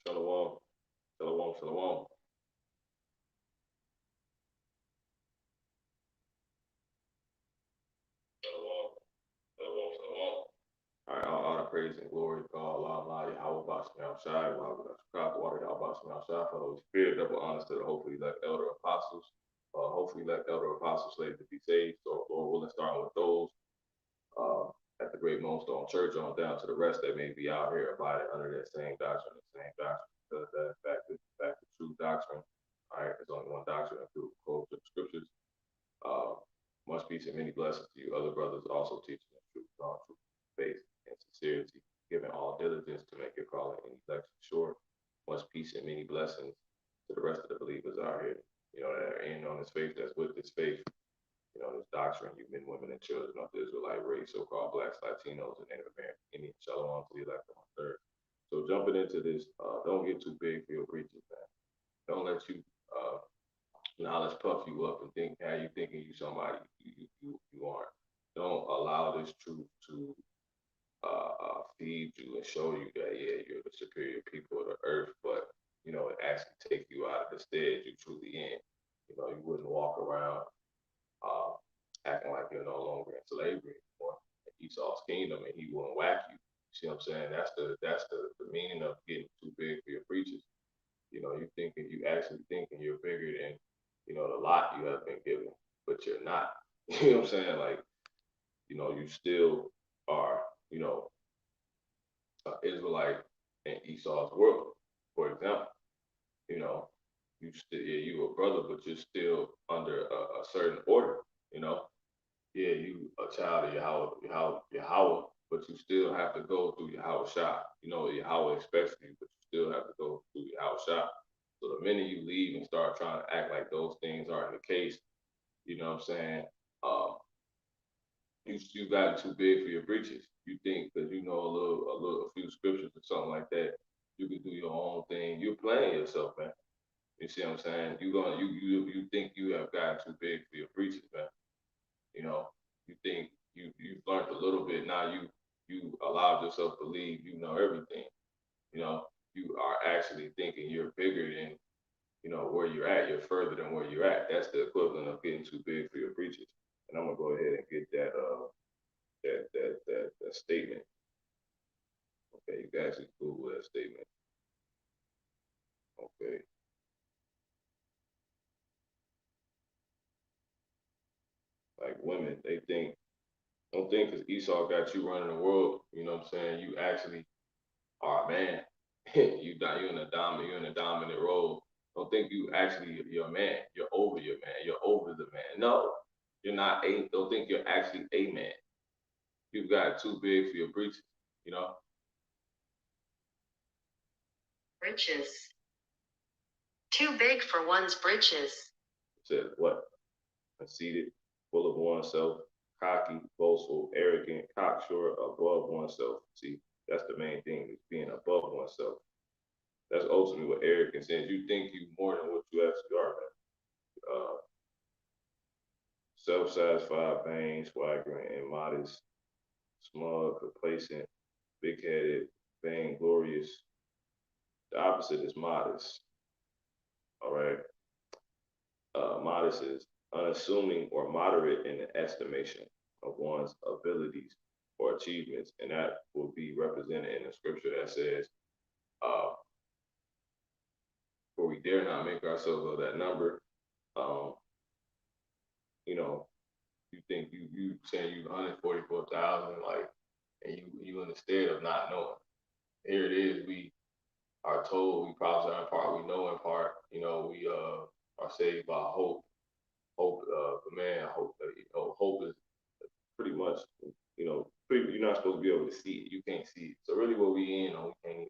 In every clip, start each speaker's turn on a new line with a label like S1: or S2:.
S1: Shalom, shalom, shalom, shalom, shalom, shalom. All right, all the praise and glory to God, Allah, Yahweh, Bashem, Shai, water, Yahweh, Bashem, Shai, for the Holy Spirit, double honors to the hopefully elect elder apostles, hopefully elect elder apostles slated to be saved. So, Lord willing, starting with those uh, at the Great Moonstone Church on down to the rest that may be out here abiding under that same doctrine, because that in fact, the true doctrine. All right, there's only one doctrine through the code of the scriptures. Uh, much peace and many blessings to you. Other brothers also teaching the truth, truth, faith, and sincerity, giving all diligence to make your calling and election sure. Much peace and many blessings to the rest of the believers out here, that are in on this faith, that's with this faith, this doctrine, you men, women, and children of the Israelite race, so-called blacks, Latinos, and Native American Indians. Shalom to the elect on third. So jumping into this, don't get too big for your breeches, man. Don't let you knowledge puff you up and think how you thinking you somebody you aren't. Don't allow this truth to feed you and show you that yeah you're the superior people of the earth, but it actually take you out of the stage you truly in. You wouldn't walk around uh, acting like you're no longer in slavery anymore. Esau's kingdom, and he wouldn't whack you. See what I'm saying? That's the meaning of getting too big for your breeches. You actually thinking you're bigger than the lot you have been given, but you're not. You know what I'm saying? Like, you still are, you know, Israelite in Esau's world. For example, you know, you still yeah, you a brother, but you're still under a certain order, you know. Yeah, you a child of Yahweh, but you still have to go through Yahweh Shah. Yahweh expects you, but you still have to go through Yahweh Shah. So the minute you leave and start trying to act like those things aren't the case, you know what I'm saying? Um, you got too big for your britches. You think because you know a few scriptures or something like that, you can do your own thing. You're playing yourself, man. You see what I'm saying? You think you have gotten too big for your britches, man. You know, you think you've learned a little bit. Now you allowed yourself to believe you know everything. You know, you are actually thinking you're bigger than where you're at. You're further than where you're at. That's the equivalent of getting too big for your britches. And I'm gonna go ahead and get that statement. Okay, you guys can Google that statement. Okay, like women, they think don't think because Esau got you running the world. You know what I'm saying? You actually are a man. You're in a dominant role. Don't think you're a man. You're over your man. You're over the man. No, you're not a. Don't think you're actually a man. You've got too big for your breeches. You know.
S2: Breeches. Too big for one's breeches.
S1: Said what? Conceited, full of oneself, cocky, boastful, arrogant, cocksure, above oneself. See, that's the main thing, is being above oneself. That's ultimately what arrogance is. You think you more than what you actually are, man. Self-satisfied, vain, swaggering, immodest, smug, complacent, big-headed, vainglorious. The opposite is modest. All right. Modest is unassuming or moderate in the estimation of one's abilities or achievements, and that will be represented in the scripture that says, uh, "For we dare not make ourselves of that number." Um, you know, you think you saying you 144,000, like, and you in the state of not knowing. Here it is. We are told we prophesy in part, we know in part. We are saved by hope. Hope, man, hope. Hope is pretty much, you're not supposed to be able to see it. You can't see it. So really, what we in on, we can't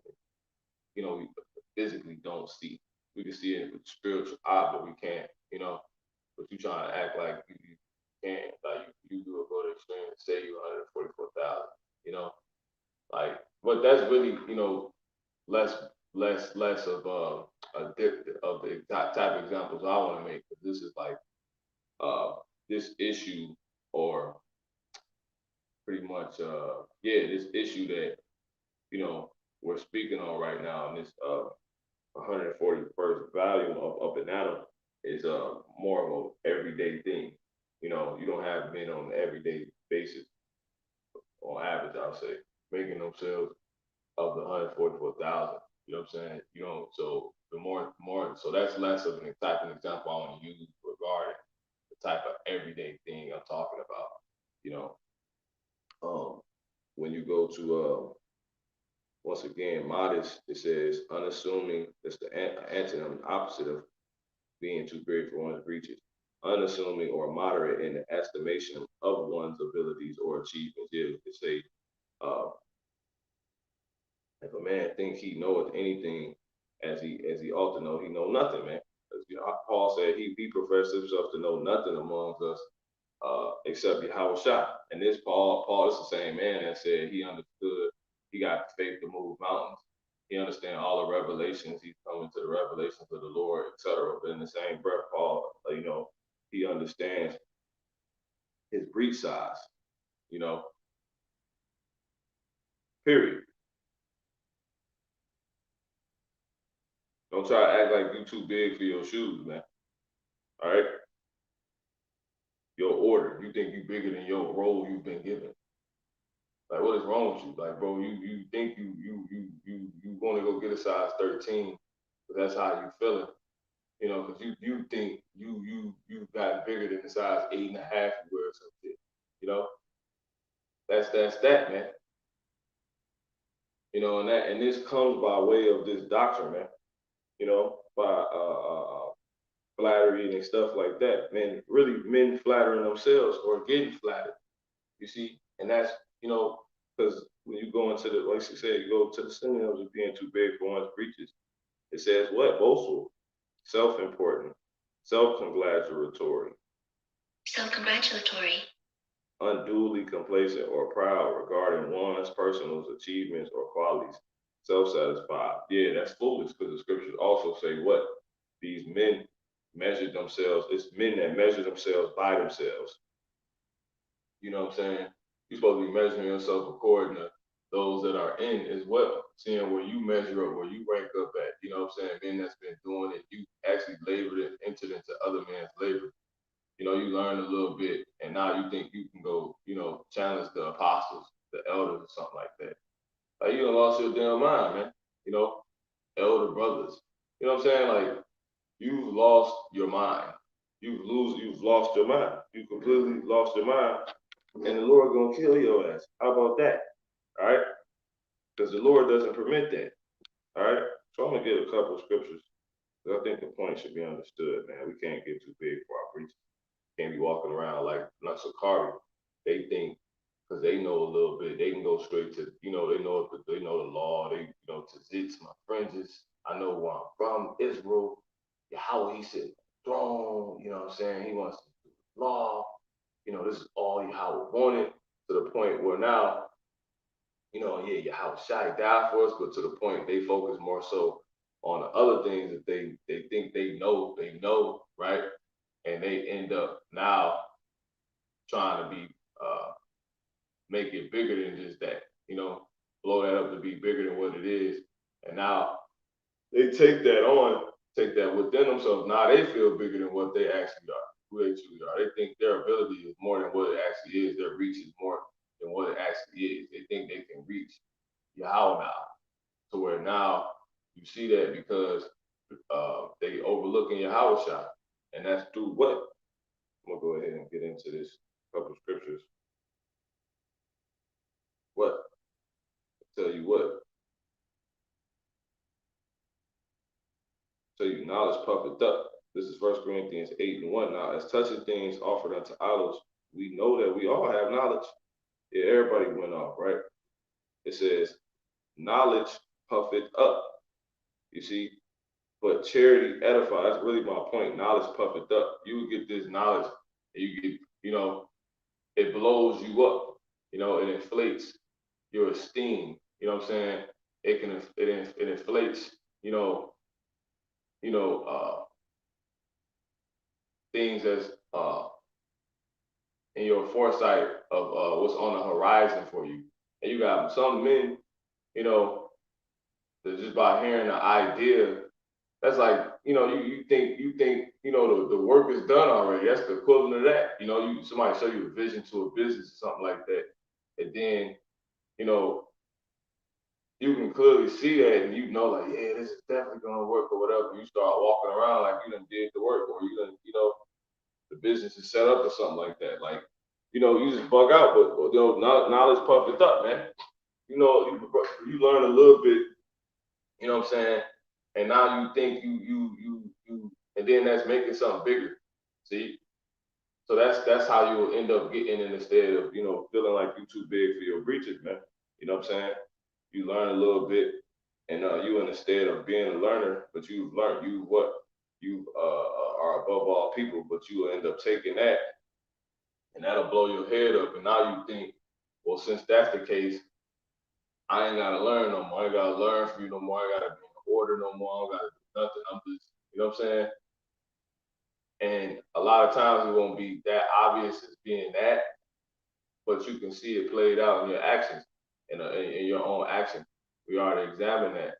S1: even, we physically don't see. We can see it with spiritual eye, but we can't. But you trying to act like you can't, like you do a go to extreme and say you 144,000. You know, like, but that's really, less less of of the type of examples I want to make. Because this is like uh this issue, or pretty much this issue that we're speaking on right now, and this 141st volume of Banana is more of an everyday thing. You know, you don't have men on an everyday basis, on average, I'll say, making themselves of the 144,000. You know what I'm saying? You know, so the more, so that's less of an type of example I want to use regarding the type of everyday thing I'm talking about. You know, when you go to once again, modest, it says unassuming. That's the antonym, opposite of being too big for one's breeches. Unassuming or moderate in the estimation of one's abilities or achievements. Yeah, you could say, uh, if a man think he knoweth anything as he ought to know, he know nothing, man. You know, Paul said he professed himself to know nothing amongst us except Yahweh Shai. And this Paul is the same man that said he understood, he got faith to move mountains. He understand all the revelations. He's coming to the revelations of the Lord, etc. But in the same breath, Paul, you know, he understands his breach size, you know, period. Don't try to act like you too big for your shoes, man. All right? Your order. You think you bigger than your role you've been given. Like, what is wrong with you? Like, bro, you think you want to go get a size 13, but that's how you feeling. You know, because you think you got bigger than the size 8.5 you wear or some shit. You know, that's that, man. You know, and this comes by way of this doctrine, man. You know, by flattery and stuff like that. Man, really, men flattering themselves or getting flattered. You see, and that's, you know, because when you go into the, like you said, you go to the synonyms of being too big for one's breeches. It says what? Boastful, self-important, self-congratulatory,
S2: Self-congratulatory.
S1: unduly complacent or proud regarding one's personal achievements or qualities, self-satisfied. Yeah, that's foolish because the scriptures also say what? These men measure themselves. It's men that measure themselves by themselves. You know what I'm saying? You're supposed to be measuring yourself according to those that are in as well, seeing where you measure up, where you rank up at. You know what I'm saying? Men that's been doing it, you actually labored and entered into other men's labor. You know, you learn a little bit, and now you think you can go, you know, challenge the apostles, the elders, or something like that. Like, you done lost your damn mind, man. You know, elder brothers. You know what I'm saying? Like, you've lost your mind. You've lost your mind. You completely lost your mind, and the Lord gonna kill your ass. How about that? All right, because the Lord doesn't permit that. All right, so I'm gonna get a couple of scriptures. I think the point should be understood, man. We can't get too big for our preachers. Can't be walking around like Natsakari. They think because they know a little bit, they can go straight to, you know, they know the law. They, you know, to zits my fringes. I know where I'm from, Israel. How he said throne. You know what I'm saying? He wants to do law. You know, this is all Yahweh wanted, to the point where now, you know, yeah, Yahweh Shai died for us, but to the point they focus more so on the other things that they think they know, right? And they end up now trying to be make it bigger than just that, you know, blow that up to be bigger than what it is. And now they take that within themselves. Now they feel bigger than what they actually are, who they truly are. They think their ability is more than what it actually is. Their reach is more than what it actually is. They think they can reach Yahweh now, to where now you see that because they overlooking Yahweh shot. And that's through what? I'm gonna go ahead and get into this couple of scriptures. What? Tell you what? Tell you knowledge puffeth up. This is 1 Corinthians 8:1. Now, as touching things offered unto idols, we know that we all have knowledge. Yeah, everybody went off, right? It says, knowledge puffeth up. You see, but charity edifies. That's really my point. Knowledge puffeth up. You get this knowledge, and you get, you know, it blows you up. You know, it inflates your esteem. You know what I'm saying? It inflates. You know, you know, things as in your foresight of what's on the horizon for you. And you got some men, you know, that just by hearing the idea That's like, you think, the work is done already. That's the equivalent of that. Somebody show you a vision to a business or something like that. And then, you know, you can clearly see that and like, yeah, this is definitely gonna work or whatever. You start walking around like you done did the work, or you done, the business is set up or something like that. Like, you just bug out, but knowledge puff it up, man. You learn a little bit, you know what I'm saying? And now you think and then that's making something bigger. See? So that's how you will end up getting in, instead of, feeling like you too big for your breeches, man. You know what I'm saying? You learn a little bit, and you instead of being a learner, but you've learned you are above all people, but you will end up taking that, and that'll blow your head up, and now you think, well, since that's the case, I ain't gotta learn no more. I ain't gotta learn from you no more. I ain't gotta be in order no more. I don't gotta do nothing. I'm just, you know what I'm saying? And a lot of times it won't be that obvious as being that, but you can see it played out in your actions, in your own action. We already examined that,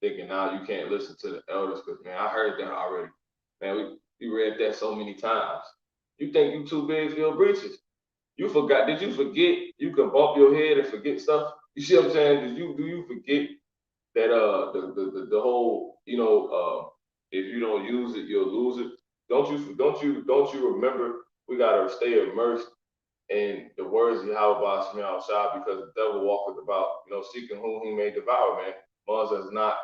S1: thinking now you can't listen to the elders because, man, I heard that already. Man, we read that so many times. You think you too big for your breeches. You forgot. Did you forget you can bump your head and forget stuff? You see what I'm saying? Do you forget that the whole, if you don't use it, you'll lose it? Don't you remember we gotta stay immersed in the words of Yahweh Shemel Shah, because the devil walketh about, seeking whom he may devour, man. Ones that's not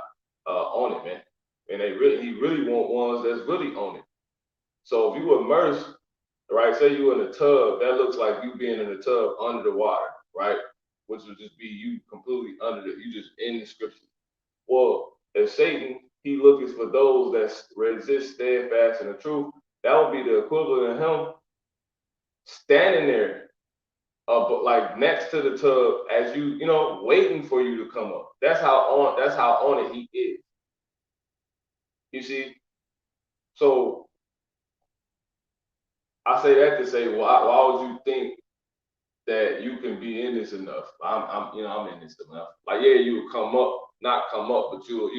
S1: on it, man. And he really want ones that's really on it. So if you immerse, right, say you in a tub, that looks like you being in a tub under the water, right? Which would just be you completely you just in the scripture. Well, if Satan, he looking for those that resist steadfast in the truth, that would be the equivalent of him standing there, but like next to the tub, as waiting for you to come up. That's how on it he is. You see? So I say that to say, why would you think that you can be in this enough? I'm in this enough. Like, yeah, you will come up, not come up, but you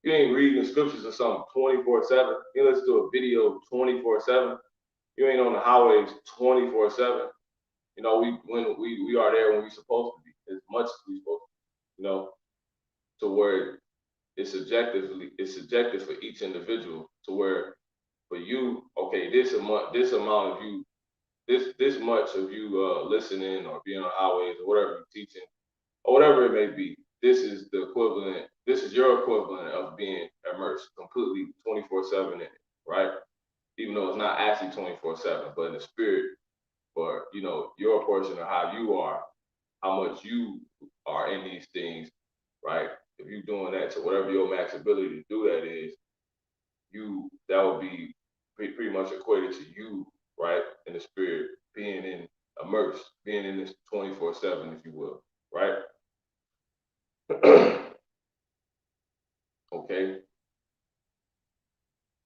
S1: ain't reading the scriptures or something 24/7. You listen to a video 24/7. You ain't on the highways 24/7. We are there when we supposed to be, as much as we supposed to, to where it's subjective for each individual, to where for you, okay, this amount of you, this much of you listening or being on highways or whatever you're teaching or whatever it may be, this is the equivalent, this is your equivalent of being immersed completely 24/7 in it, right? Even though it's not actually 24/7, but in the spirit, for your portion of how you are, how much you are in these things, right? If you're doing that to whatever your max ability to do that is, that would be pretty much equated to you, right? In the spirit, being immersed, being in this 24/7, if you will, right? Okay.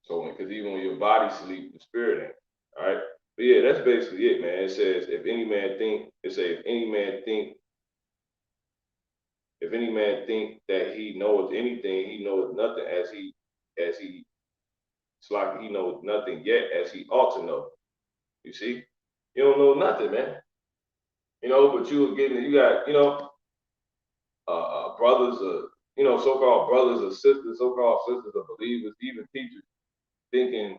S1: So, because even when your body sleep, the spirit ain't. All right. But yeah, that's basically it, man. It says, if any man think that he knoweth anything, he knoweth nothing as he it's like he knows nothing yet as he ought to know. You see? You don't know nothing, man. But you got, brothers, so-called brothers or sisters, so-called sisters or believers, even teachers, thinking,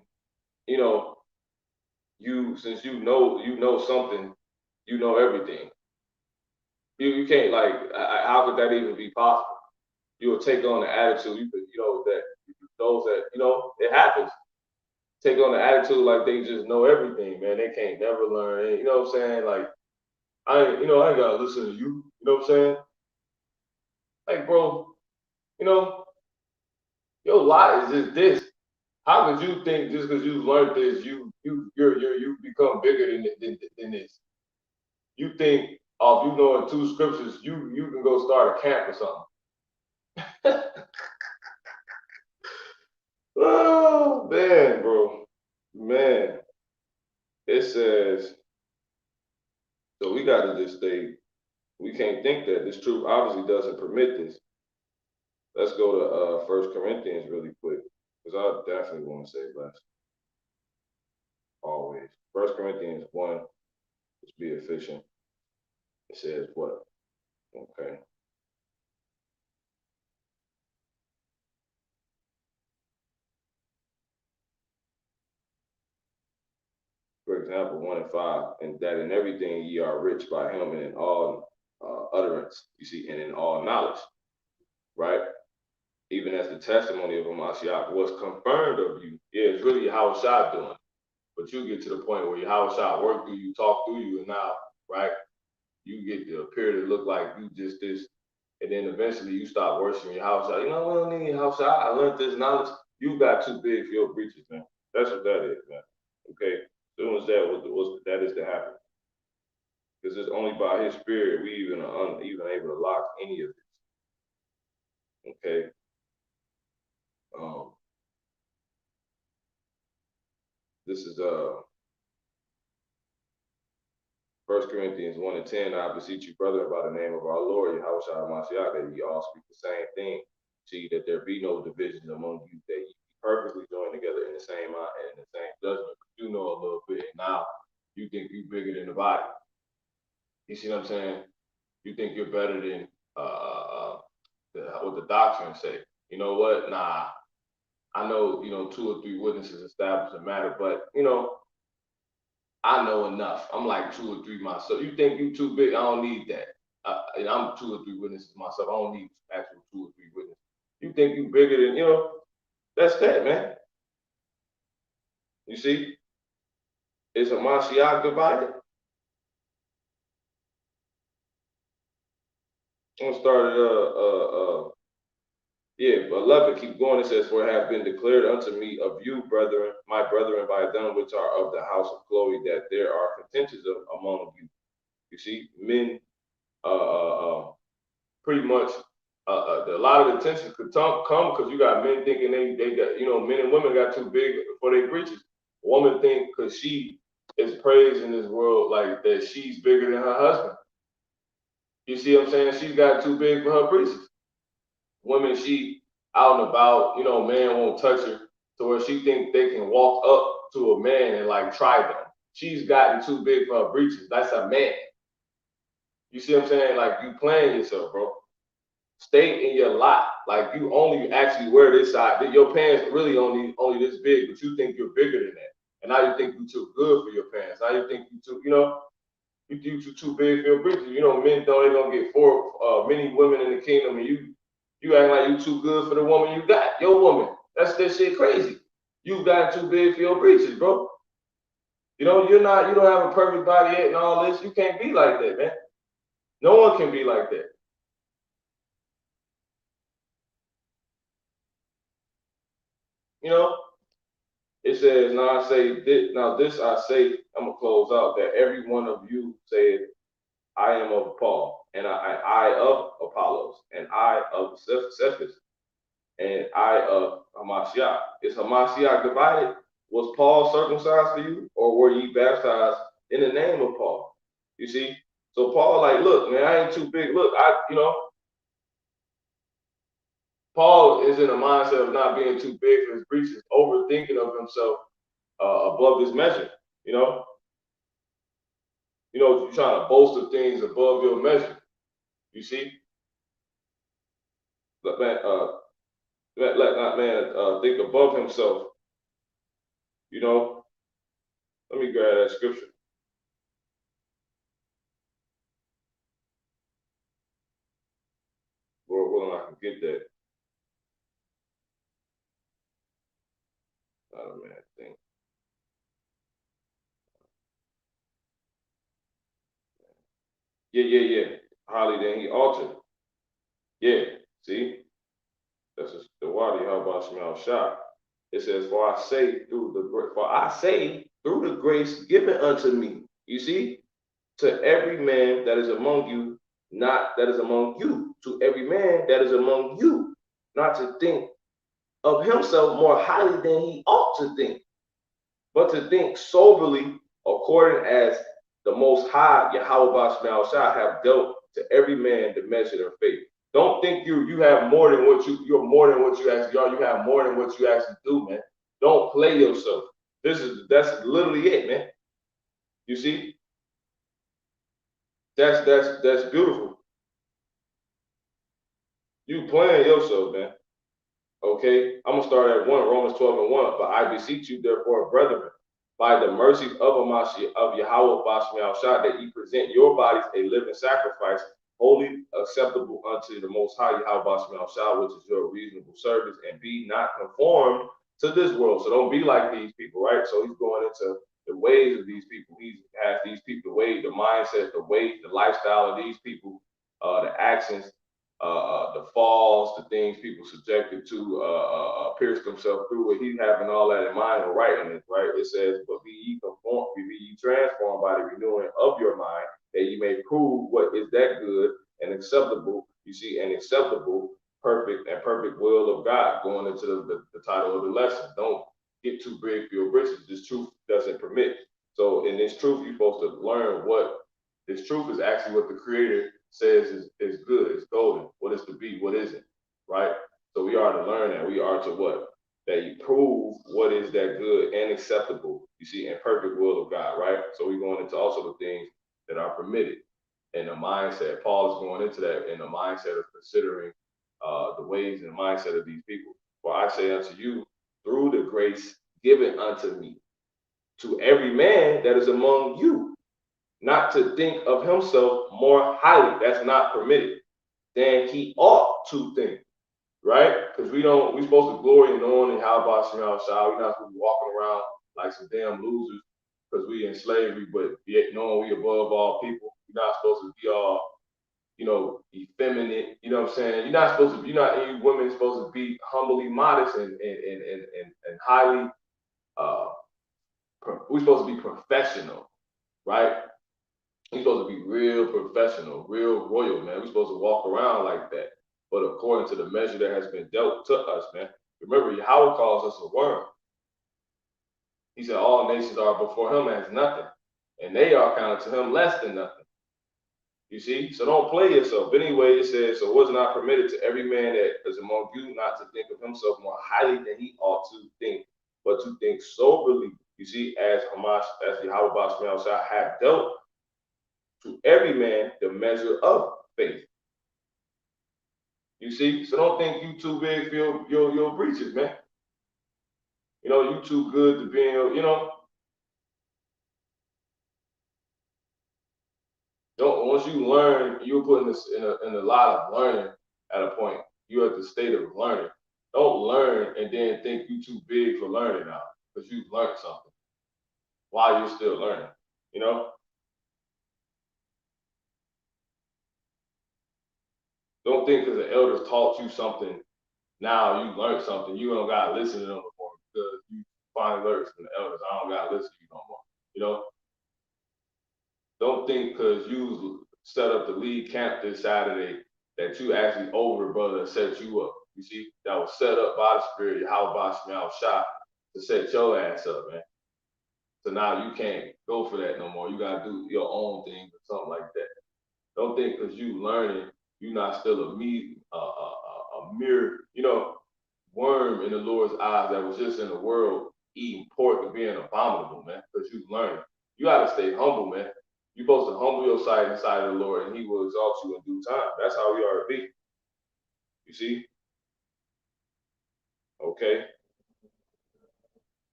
S1: you know, since you know something, you know everything. You can't, like, how could that even be possible? You will take on the attitude, that those that, it happens. Take on the attitude like they just know everything, man. They can't never learn. You know what I'm saying? Like, I ain't gotta listen to you. You know what I'm saying? Like, bro, you know, your lot is just this. How could you think just because you learned this, you become bigger than this? You think, oh, if you know in two scriptures, you can go start a camp or something. Oh man, bro, man. It says, so we gotta just stay. We can't think that this truth obviously doesn't permit this. Let's go to 1 Corinthians really quick, because I definitely want to say less. Always. 1 Corinthians 1, let's be efficient. It says what? Okay. For example, 1 and 5, and that in everything ye are rich by him and in all utterance, you see, and in all knowledge, right? Even as the testimony of Hamashiach was confirmed of you. Yeah, it's really how Shah doing. But you get to the point where how Shah work through you, talk through you, and now, right, you get to appear to look like you just this, and then eventually you start worshiping your house. You know, we don't need house. I learned this knowledge. You got too big for your breeches, man. That's what that is, man. Okay, as soon as that is to happen, because it's only by His Spirit we even are even able to lock any of this. Okay, this is 1 Corinthians 1 and 10, I beseech you, brethren, by the name of our Lord, Yahushua Mashiach, that ye all speak the same thing. See, that there be no divisions among you, that ye be perfectly joined together in the same mind and in the same judgment. But you know a little bit, and now you think you bigger than the body. You see what I'm saying? You think you're better than what the doctrine say. You know what? Nah, I know, 2 or 3 witnesses establish a matter, but, I know enough. I'm like 2 or 3 myself. You think you too big? I don't need that. And I'm 2 or 3 witnesses myself. I don't need actual 2 or 3 witnesses. You think you bigger than, that's that, man. You see? Is Hamashiach divided? I'm gonna start at yeah, 11, keep going. It says, for it have been declared unto me of you, brethren, my brethren, by them which are of the house of Chloe, that there are contentions among you. You see, men pretty much a lot of attention could come because you got men thinking they got, men and women got too big for their breeches. A woman think because she is praised in this world like that she's bigger than her husband. You see what I'm saying? She's got too big for her breeches. Women, she out and about, man won't touch her to where she think they can walk up to a man and like try them. She's gotten too big for her breeches. That's a man. You see what I'm saying? Like you playing yourself, bro. Stay in your lot. Like you only actually wear this size. Your pants really only this big, but you think you're bigger than that. And now you think you're too good for your pants. Now you think you too, you too big for your breeches. Men know they're gonna get many women in the kingdom, and you act like you too good for the woman you got. Your woman. That's that shit crazy. You got too big for your breeches, bro. You don't have a perfect body yet and all this. You can't be like that, man. No one can be like that. It says, now this I say, I'm gonna close out, that every one of you said, I am of Paul, and I of Apollos, and I of Cephas, and I of Hamashiach. Is Hamashiach divided? Was Paul circumcised for you, or were ye baptized in the name of Paul? You see? So Paul, like, look, man, I ain't too big. Look, Paul is in a mindset of not being too big for his breeches, overthinking of himself above this measure. You're trying to boast of things above your measure. You see, let not man think above himself. Let me grab that scripture. Lord willing, I can get that. Not a man thing. Yeah. Holly, then he altered. Yeah, see? That's just the wadi. How about Shemel Shah? It says, for I say through the grace given unto me. You see? To every man that is among you, not that is among you. To every man that is among you, not to think of himself more highly than he ought to think, but to think soberly according as the Most High Yahweh Shah have dealt to every man the measure of faith. Don't think you have more than what you're more than what you actually are. You have more than what you actually do, man. Don't play yourself. That's literally it, man. You see, that's beautiful. You playing yourself, man. Okay, I'm gonna start at one Romans 12:1. But I beseech you, therefore, brethren, by the mercies of Amashi of Yahweh Bashmi Shah, that ye present your bodies a living sacrifice, holy, acceptable unto the Most High Yahweh Bashmi Shah, which is your reasonable service, and be not conformed to this world. So don't be like these people, right? So he's going into the ways of these people. He has these people, the way, the mindset, the way, the lifestyle of these people, the actions, the falls, the things people subjected to pierce themselves through. What he's having all that in mind and writing it, right? It says, "But be ye conformed, be ye transformed by the renewing of your mind, that ye may prove what is that good and acceptable." You see, and acceptable, perfect will of God. Going into the title of the lesson. Don't get too big for your britches. This truth doesn't permit. So in this truth, you're supposed to learn what this truth is actually what the Creator says is good, is golden, what is to be, what isn't, right? So we are to learn that. We are to what? That you prove what is that good and acceptable, you see, and perfect will of God, right? So we're going into also the things that are permitted in the mindset. Paul is going into that in the mindset of considering the ways and the mindset of these people. For I say unto you, through the grace given unto me, to every man that is among you, not to think of himself more highly, that's not permitted, than he ought to think, right? Because we're supposed to glory in knowing and how about Shema Shah. We're not supposed to be walking around like some damn losers because we in slavery, but yet knowing we above all people. You're not supposed to be all, effeminate, you know what I'm saying? You're not supposed to be, you women supposed to be humbly modest and highly, uh, we're supposed to be professional, right? We're supposed to be real professional, real royal, man. We're supposed to walk around like that. But according to the measure that has been dealt to us, man. Remember, Yahweh calls us a worm. He said all nations are before him as nothing. And they are counted to him less than nothing. You see? So don't play yourself. But anyway, it says, so what's not permitted to every man that is among you not to think of himself more highly than he ought to think, but to think soberly. You see, as Hamas, as the Yahweh Shah have dealt to every man the measure of faith. You see? So don't think you too big for your breeches, man. You too good to be don't once you learn, you're putting this in a lot of learning at a point. You're at the state of learning. Don't learn and then think you too big for learning now, because you've learned something while you're still learning. You know? Don't think because the elders taught you something, now you learned something, you don't gotta listen to them before because you finally learned from the elders. I don't gotta listen to you no more. You know? Don't think because you set up the lead camp this Saturday that you actually over brother set you up. You see, that was set up by the Spirit, how about Shot to set your ass up, man. So now you can't go for that no more. You gotta do your own thing or something like that. Don't think because you learning, you not still a mere, worm in the Lord's eyes that was just in the world eating pork and being abominable, man. Because you learning, you gotta stay humble, man. You're supposed to humble your sight inside of the Lord, and He will exalt you in due time. That's how we are to be. You see? Okay.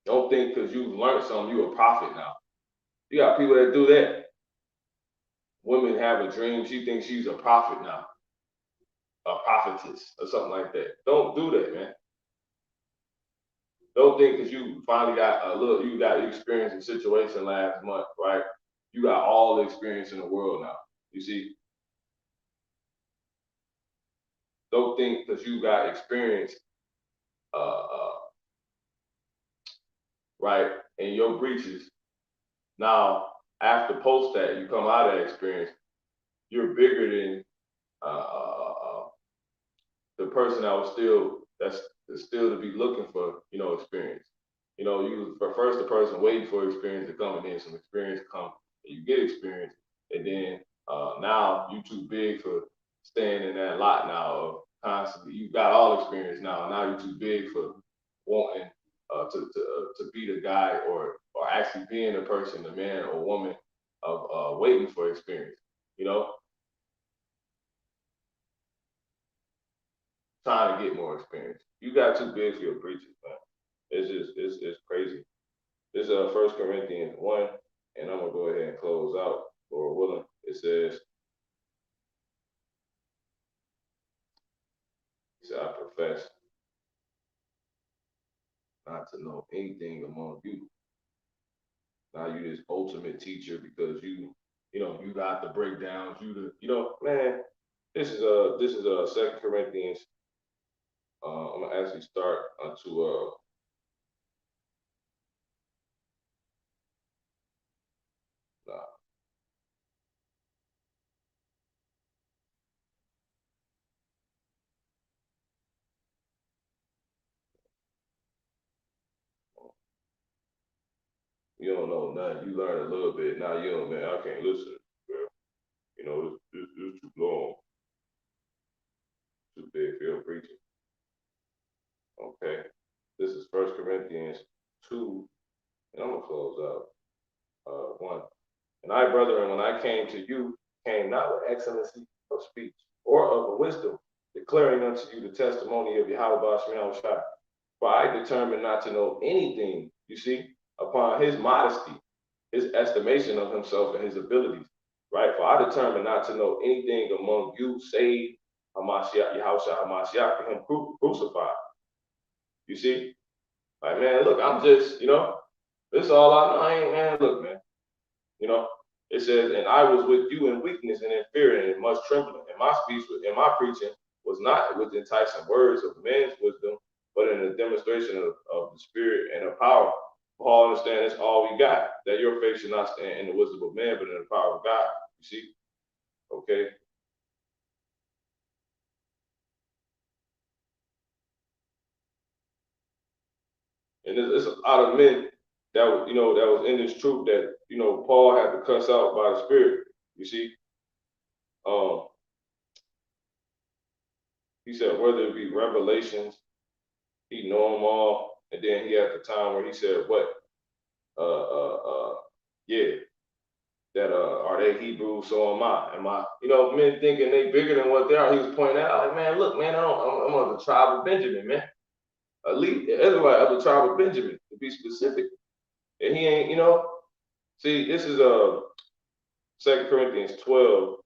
S1: Don't think because you've learned something, you're a prophet now. You got people that do that. Women have a dream, she thinks she's a prophet now, a prophetess, or something like that. Don't do that, man. Don't think because you finally got you got experience in situation last month, right? You got all the experience in the world now. You see? Don't think because you got experience, right, in your breaches. Now, after post that, you come out of that experience, you're bigger than uh, uh, uh, the person that's still to be looking for, experience. You for first the person waiting for experience to come, and then some experience come, and you get experience, and then now you too big for staying in that lot now of constantly. You got all experience now. Now you're too big for wanting to be the guy or actually being a person, a man or woman of waiting for experience. You know, trying to get more experience. You got too big for your breeches, man. It's crazy. This is First Corinthians 1, and I'm gonna go ahead and close out. Lord willing, it says, I profess not to know anything among you. Now you this ultimate teacher because you got the breakdowns. Man. This is Second Corinthians. I'm gonna actually start onto nah, you don't know nothing. You learn a little bit. Now you don't, man. I can't listen. Bro. It's too long, too big for your preaching. Okay, this is First Corinthians 2, and I'm gonna close out 1. And I, brethren, when I came to you, came not with excellency of speech or of wisdom, declaring unto you the testimony of Yahweh Shai. For I determined not to know anything, you see, upon his modesty, his estimation of himself and his abilities, right? For I determined not to know anything among you save Hamashiach, Yahushua Hamashiach, him crucified. You see? Like, man, look, I'm just, this is all I know. I ain't, man, look, man. You know, it says, and I was with you in weakness and in fear and in much trembling. And my speech and my preaching was not with enticing words of men's wisdom, but in a demonstration of the spirit and of power. Paul understands that's all we got, that your faith should not stand in the wisdom of man, but in the power of God. You see? Okay. And there's a lot of men that was in this truth that, Paul had to cuss out by the spirit. You see? Um, he said, whether it be revelations, he know them all. And then he had the time where he said, what? Yeah, that are they Hebrews? So am I. Am I? Men thinking they bigger than what they are. He was pointing out, like, man, look, man, I'm of the tribe of Benjamin, man. Elite Israelite of the tribe of Benjamin, to be specific. And he ain't, see, this is 2 Corinthians 12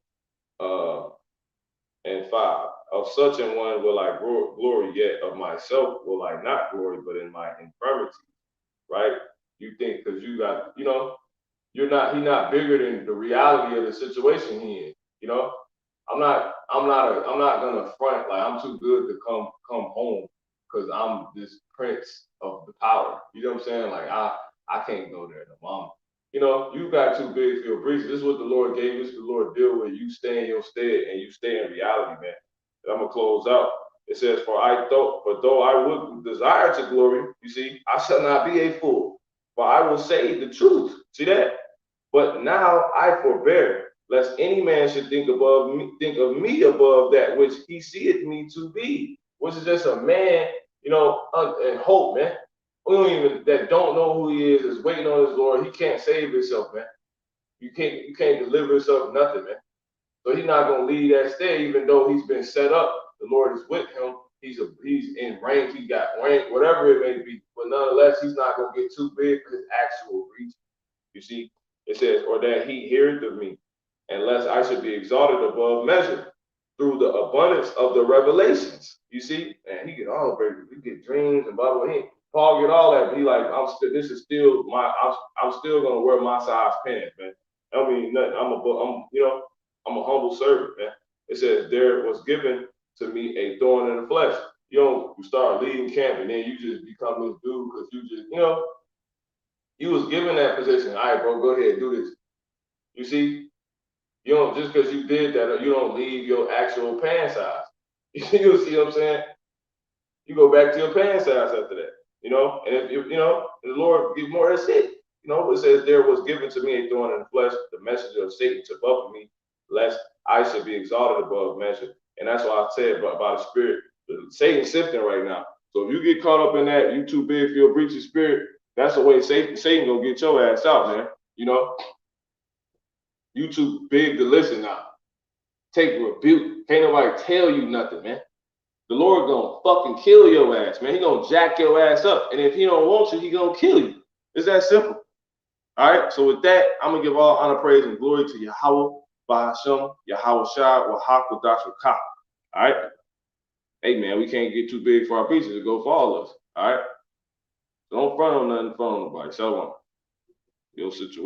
S1: and 5. Of such an one will I glory, yet of myself will I not glory, but in my infirmity, right? You think because you got, he's not bigger than the reality of the situation he in. I'm not gonna front like I'm too good to come home because I'm this prince of the power. You know what I'm saying? Like I can't go there no mama. You got too big for your breeches. This is what the Lord gave. This is the Lord deal with. You stay in your stead and you stay in reality, man. And I'm gonna close out. It says, for though I would desire to glory, you see, I shall not be a fool. For I will say the truth. See that? But now I forbear, lest any man should think of me above that which he seeth me to be, which is just a man, and hope, man. We don't even that don't know who he is waiting on his Lord. He can't save himself, man. You can't deliver himself nothing, man. So he's not gonna leave that stead, even though he's been set up. The Lord is with him. He's in rank. He got rank, whatever it may be. But nonetheless, he's not gonna get too big for his actual reach. You see, it says, or that he heareth of me, unless I should be exalted above measure through the abundance of the revelations. You see, and he get all baby, he get dreams and blah blah. Paul get all that, but he like, this is still I'm still gonna wear my size pants, man. I mean nothing. I'm a humble servant, man. It says there was given to me a thorn in the flesh. You start leading camp and then you just become this dude because you just, you was given that position. All right, bro, go ahead, do this. You see, you don't just because you did that, you don't leave your actual pant size. You see what I'm saying? You go back to your pant size after that. And if the Lord give more, that's it. It says there was given to me a thorn in the flesh, the messenger of Satan to buffet me, lest I should be exalted above measure. And that's why I said about the spirit. Satan's sifting right now. So if you get caught up in that, you too big for your breeches spirit, that's the way Satan gonna get your ass out, man. You know, you too big to listen now. Take rebuke. Can't nobody tell you nothing, man. The Lord gonna fucking kill your ass, man. He gonna jack your ass up. And if he don't want you, he gonna kill you. It's that simple. All right. So with that, I'm gonna give all honor, praise, and glory to Yahweh, Bahasham, Yahweh Shai, Wahak, Wadash, Ka. All right. Hey man, we can't get too big for our preachers to go for all of us. All right. Don't front on nothing, front on nobody. Shalom. Your situation.